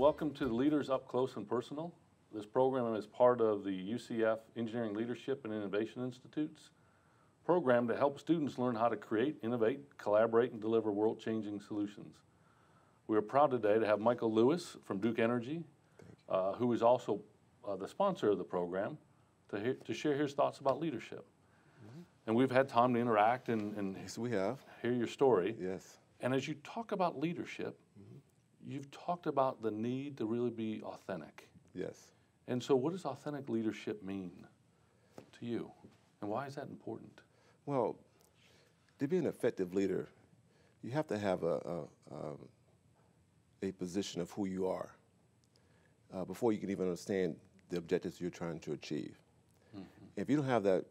welcome to Leaders Up Close and Personal. This program is part of the UCF Engineering Leadership and Innovation Institute's program to help students learn how to create, innovate, collaborate, and deliver world-changing solutions. We are proud today to have Michael Lewis from Duke Energy, who is also the sponsor of the program, to share his thoughts about leadership. And we've had time to interact and Yes, we have. hear your story. Yes. And as you talk about leadership, you've talked about the need to really be authentic. Yes. And so what does authentic leadership mean to you? And why is that important? Well, to be an effective leader, you have to have a position of who you are before you can even understand the objectives you're trying to achieve. If you don't have that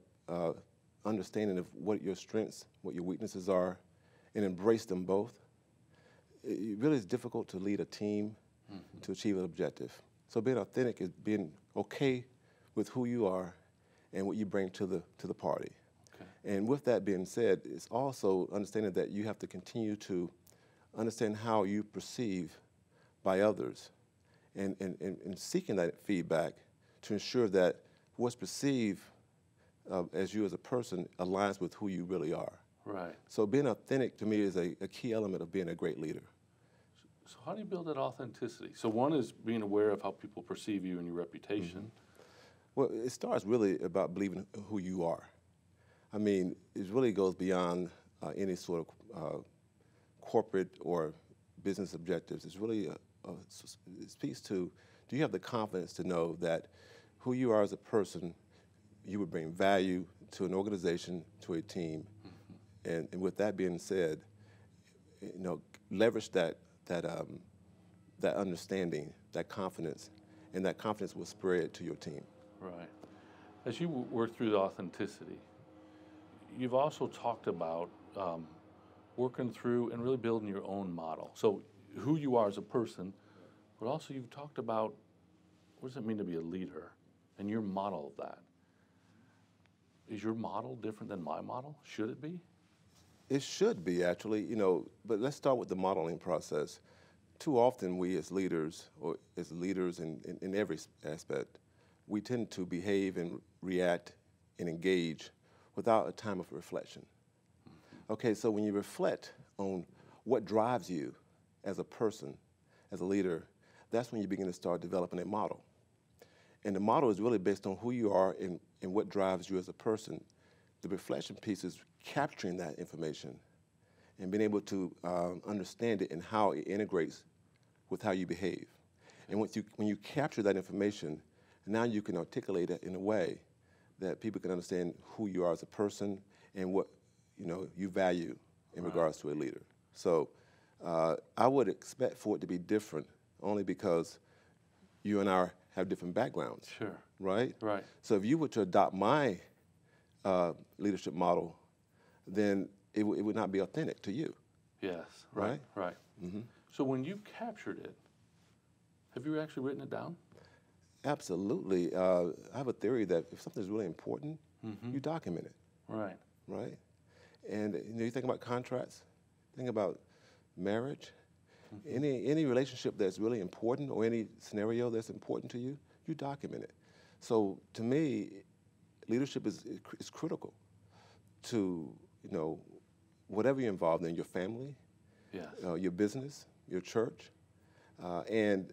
understanding of what your strengths, what your weaknesses are, and embrace them both, it really is difficult to lead a team to achieve an objective. So being authentic is being okay with who you are and what you bring to the party. Okay. And with that being said, it's also understanding that you have to continue to understand how you perceive by others and seeking that feedback to ensure that what's perceived as you as a person aligns with who you really are. Right. So being authentic to me is a key element of being a great leader. So how do you build that authenticity? So one is being aware of how people perceive you and your reputation. Well, it starts really about believing who you are. I mean, it really goes beyond any sort of corporate or business objectives. It's really, it speaks to, do you have the confidence to know that who you are as a person, you would bring value to an organization, to a team. And with that being said, leverage that understanding, that confidence, and that confidence will spread to your team. Right. As you work through the authenticity, you've also talked about working through and really building your own model. So who you are as a person, but also you've talked about what does it mean to be a leader and your model of that. Is your model different than my model? Should it be? It should be, actually, but let's start with the modeling process. Too often we as leaders, or as leaders in every aspect, we tend to behave and react and engage without a time of reflection. Okay, so when you reflect on what drives you as a person, as a leader, that's when you begin to start developing a model. And the model is really based on who you are and what drives you as a person. The reflection piece is capturing that information and being able to understand it and how it integrates with how you behave. And when you capture that information, now you can articulate it in a way that people can understand who you are as a person and what you value in regards to a leader. So I would expect for it to be different only because you and I have different backgrounds. Sure. Right? Right. So if you were to adopt my leadership model, then it would not be authentic to you. Yes. Right. Right. So when you captured it, have you actually written it down? Absolutely. I have a theory that if something's really important, you document it. Right. Right? And you think about contracts, think about marriage, any relationship that's really important or any scenario that's important to you, you document it. So to me, leadership is critical to whatever you're involved in, your family, yes. Your business, your church, and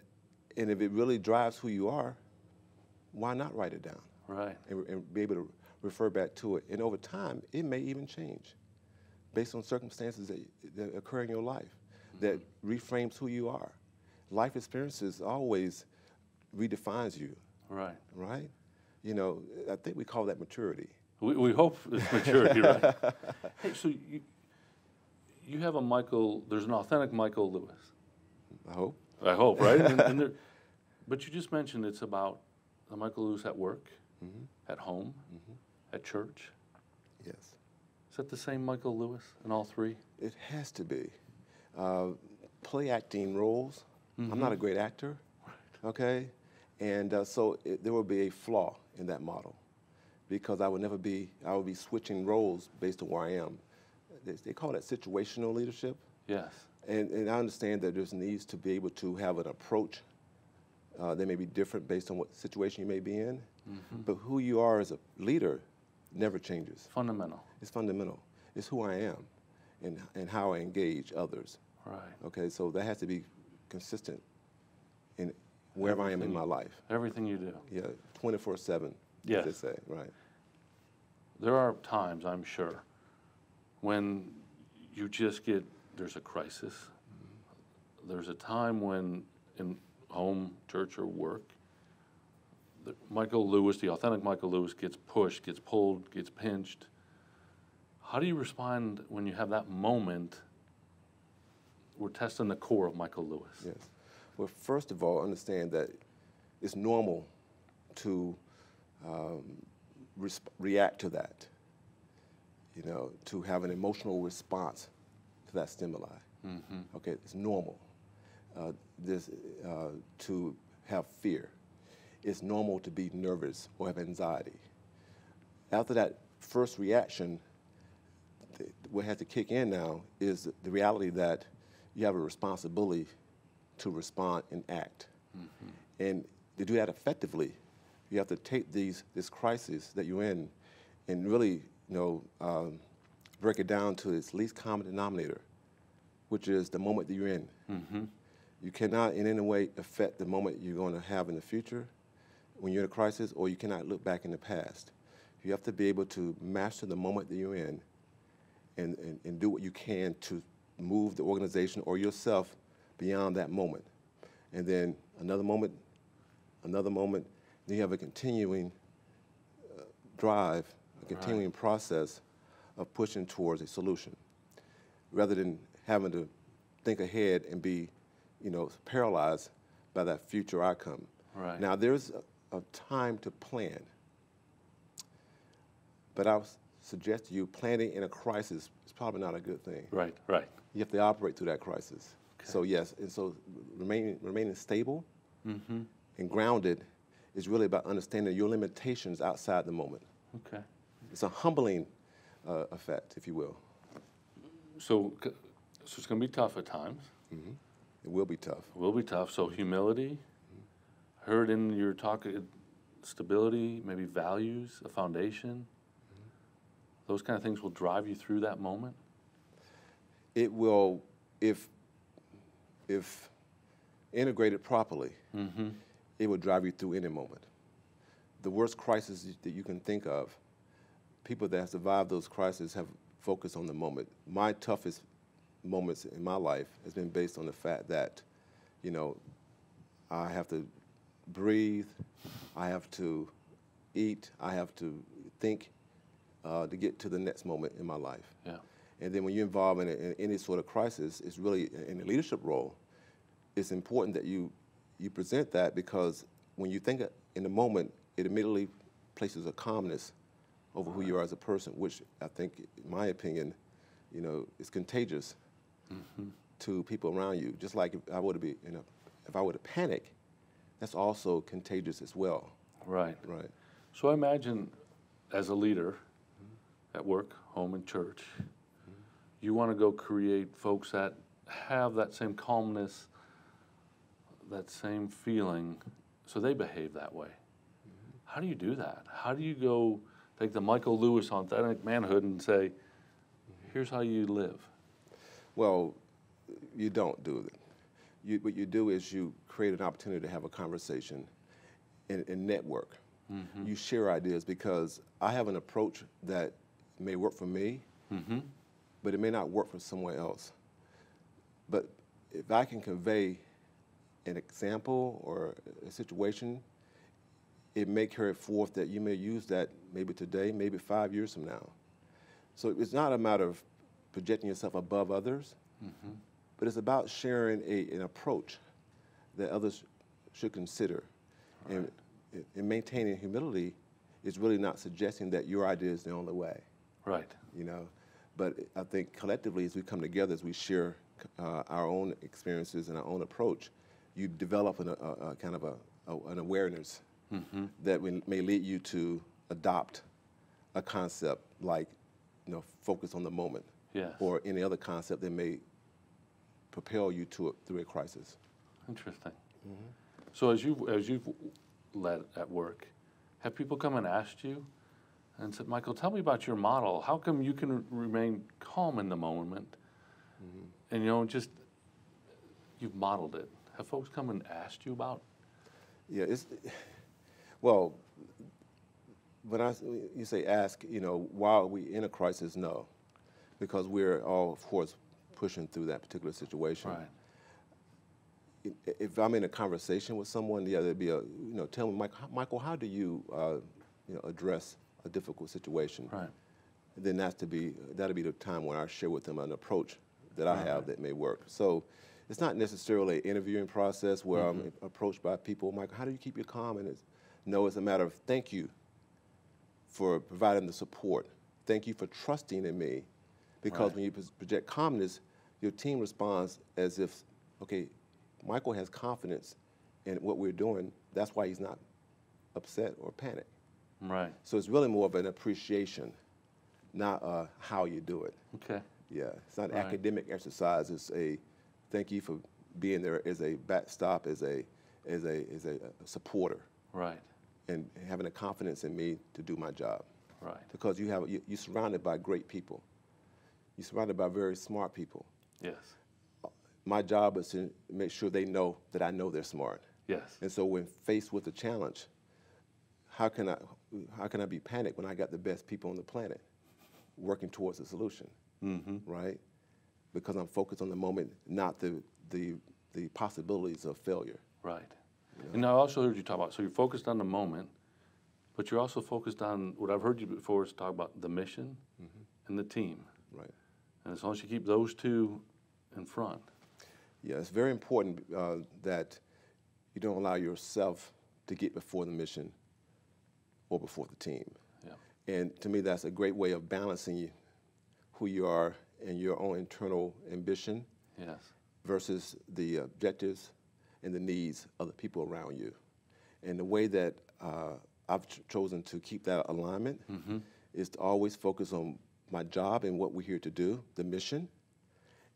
if it really drives who you are, why not write it down? Right. And be able to refer back to it. And over time, it may even change based on circumstances that occur in your life that reframes who you are. Life experiences always redefines you. Right. Right? I think we call that maturity. We hope it's maturity, right? Hey, so you have there's an authentic Michael Lewis. I hope. I hope, right? But you just mentioned it's about the Michael Lewis at work, at home, at church. Yes. Is that the same Michael Lewis in all three? It has to be. Play acting roles. I'm not a great actor, okay? And so there will be a flaw in that model because I would be switching roles based on where I am. They call that situational leadership. Yes. And I understand that there's needs to be able to have an approach They may be different based on what situation you may be in, but who you are as a leader never changes. Fundamental. It's fundamental. It's who I am and how I engage others. Right. Okay, so that has to be consistent in wherever I am in my life. Everything you do. Yeah, 24/7, Yes. as they say, right. There are times, I'm sure, when you just get, there's a crisis. There's a time when in home, church, or work, Michael Lewis, the authentic Michael Lewis, gets pushed, gets pulled, gets pinched. How do you respond when you have that moment? We're testing the core of Michael Lewis. Yes. Well, first of all, understand that it's normal to react to that, to have an emotional response to that stimuli. Okay, it's normal. To have fear. It's normal to be nervous or have anxiety. After that first reaction, what has to kick in now is the reality that you have a responsibility to respond and act. And to do that effectively, you have to take this crisis that you're in and really, break it down to its least common denominator, which is the moment that you're in. You cannot in any way affect the moment you're going to have in the future when you're in a crisis, or you cannot look back in the past. You have to be able to master the moment that you're in and do what you can to move the organization or yourself beyond that moment. And then another moment, then you have a continuing drive, a continuing process of pushing towards a solution, rather than having to think ahead and be, paralyzed by that future outcome. Right. Now, there's a time to plan, but I would suggest to you planning in a crisis is probably not a good thing. Right, right. You have to operate through that crisis. Okay. So yes, and so remaining stable and grounded is really about understanding your limitations outside the moment. Okay. It's a humbling effect, if you will. So it's going to be tough at times. It will be tough. It will be tough. So humility, heard in your talk, stability, maybe values, a foundation. Those kind of things will drive you through that moment. It will, if integrated properly, it will drive you through any moment. The worst crisis that you can think of, people that have survived those crises have focused on the moment. My toughest moments in my life has been based on the fact that, I have to breathe, I have to eat, I have to think to get to the next moment in my life. Yeah. And then when you're involved in any sort of crisis, it's really in a leadership role, it's important that you present that, because when you think in the moment, it immediately places a calmness over who you are as a person, which I think, in my opinion, is contagious to people around you. Just like if I were to panic, that's also contagious as well. Right. Right. So I imagine as a leader at work, home, and church, you want to go create folks that have that same calmness, that same feeling, so they behave that way. How do you do that? How do you go take the Michael Lewis authentic manhood and say, here's how you live? Well, you don't do it. What you do is you create an opportunity to have a conversation and network. You share ideas, because I have an approach that may work for me, but it may not work for someone else. But if I can convey an example or a situation, it may carry forth that you may use that maybe today, maybe 5 years from now. So it's not a matter of projecting yourself above others, but it's about sharing an approach that others should consider. Right. And maintaining humility is really not suggesting that your idea is the only way. Right. But I think collectively, as we come together, as we share our own experiences and our own approach, you develop a kind of an awareness that may lead you to adopt a concept like, focus on the moment, or any other concept that may propel you through a crisis. Interesting. So as you've led at work, have people come and asked you and said, Michael, tell me about your model. How come you can remain calm in the moment? And you know, just you've modeled it. Have folks come and asked you about? Yeah, well, you say ask, you know, while we in a crisis, no, because we're all, of course, pushing through that particular situation. Right. If I'm in a conversation with someone, yeah, there'd be a, you know, tell me, Michael, how do you, you know, address a difficult situation? Right. Then that'll be the time when I share with them an approach that I have that may work. So it's not necessarily an interviewing process where I'm approached by people, Michael, how do you keep your calm? And no, it's a matter of thank you for providing the support. Thank you for trusting in me. Because when you project calmness, your team responds as if, okay, Michael has confidence in what we're doing. That's why he's not upset or panicked. Right. So it's really more of an appreciation, not how you do it. Okay. Yeah, it's not an academic exercise. It's a thank you for being there as a backstop, as a supporter. Right. And having a confidence in me to do my job. Right. Because you're surrounded by great people. You're surrounded by very smart people. Yes. My job is to make sure they know that I know they're smart. Yes. And so when faced with a challenge, how can I be panicked when I got the best people on the planet working towards a solution, right? Because I'm focused on the moment, not the possibilities of failure. Right. You know? And I also heard you talk about, so you're focused on the moment, but you're also focused on, what I've heard you before is talk about the mission and the team. Right. And as long as you keep those two in front. Yeah, it's very important that you don't allow yourself to get before the mission or before the team. Yeah. And to me, that's a great way of balancing who you are and your own internal ambition versus the objectives and the needs of the people around you. And the way that I've chosen to keep that alignment is to always focus on my job and what we're here to do, the mission,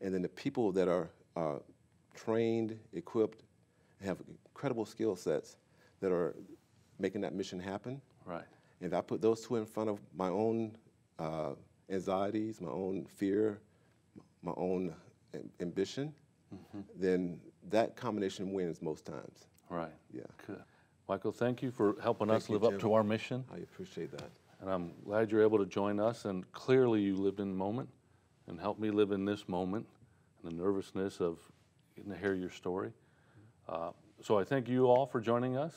and then the people that are trained, equipped, have incredible skill sets that are making that mission happen. Right. And if I put those two in front of my own anxieties, my own fear, my own ambition, then that combination wins most times. Right. Yeah. Good. Michael, thank you for helping us live Jim. up to our mission. I appreciate that. And I'm glad you're able to join us. And clearly you lived in the moment and helped me live in this moment and the nervousness of getting to hear your story. So I thank you all for joining us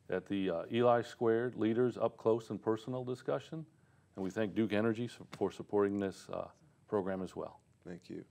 at the Eli Squared Leaders Up Close and Personal discussion. And we thank Duke Energy for supporting this program as well. Thank you.